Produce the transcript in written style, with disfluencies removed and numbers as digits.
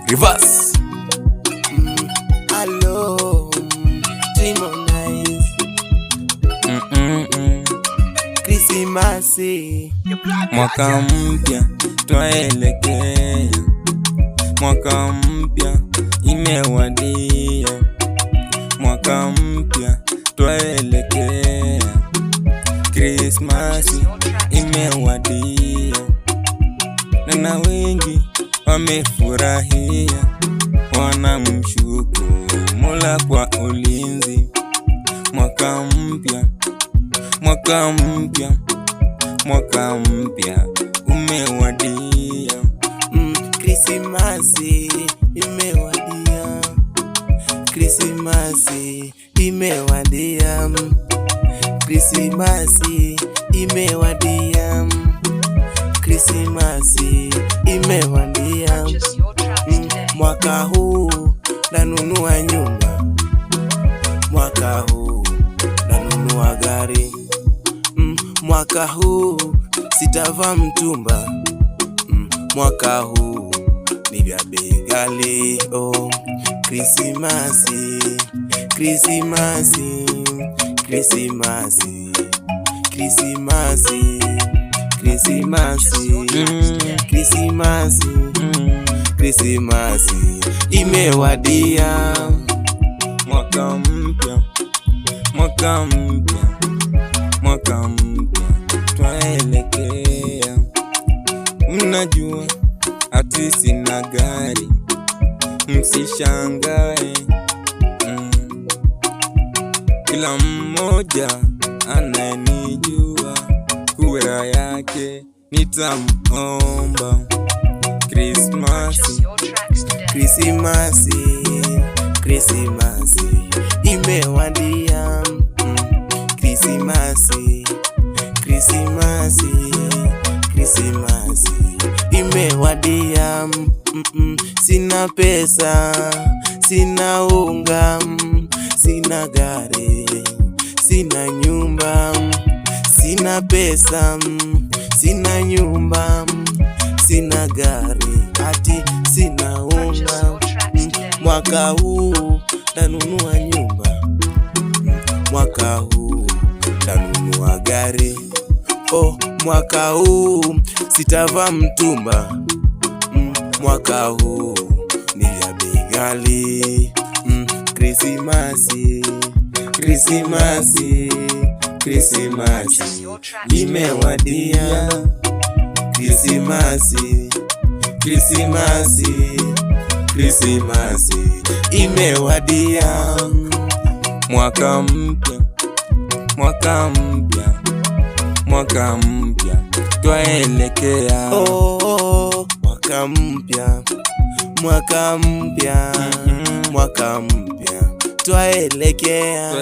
Reverse. Hello, Harmonize. Krismasi, Mwaka mpya twaelekea, mwaka mpya imewadia, mwaka mpya twaelekea, Krismasi imewadia, na wengi wamefurahia, wanamshukuru Mola kwa ulinzi. Mwaka mpya, mwaka mpya, mwaka mpya umewadia. Krismasi imewadia, Krismasi imewadia, Krismasi imewadia, Krismasi imewadia. Mwaka huu nanunua nyumba, mwaka huu nanunua gari, mwaka huu sitavaa mtumba, mwaka huu ni vya bei ghali. Oh, Krismasi, Krismasi, Krismasi, Krismasi, Krismasi, Krismasi, Krismasi imewadia. Mwaka mpya, mwaka mpya, mwaka mpya twaelekea. Mnajua ati sina gari, msishangae. Kila mmoja anayenijua kura yake nitamuomba. Krismasi, Krismasi, Krismasi imewadia. Krismasi, Krismasi, Krismasi imewadia. Sina pesa, sina unga, sina gari, sina nyumba. Sina pesa, sina nyumba, sina gari, ati sina unga. Mwaka huu nanunua nyumba, mwaka huu nanunua gari. Oh, mwaka huu sitavaa mtumba, mwaka huu ni vya bei ghali. Krismasi, Krismasi, Krismasi imewadia. Krismasi, Krismasi, Krismasi imewadia. mwaka mpya, mwaka mpya, mwaka mpya twaelekea. Oh, mwaka mpya, mwaka mpya, mwaka mpya twaelekea.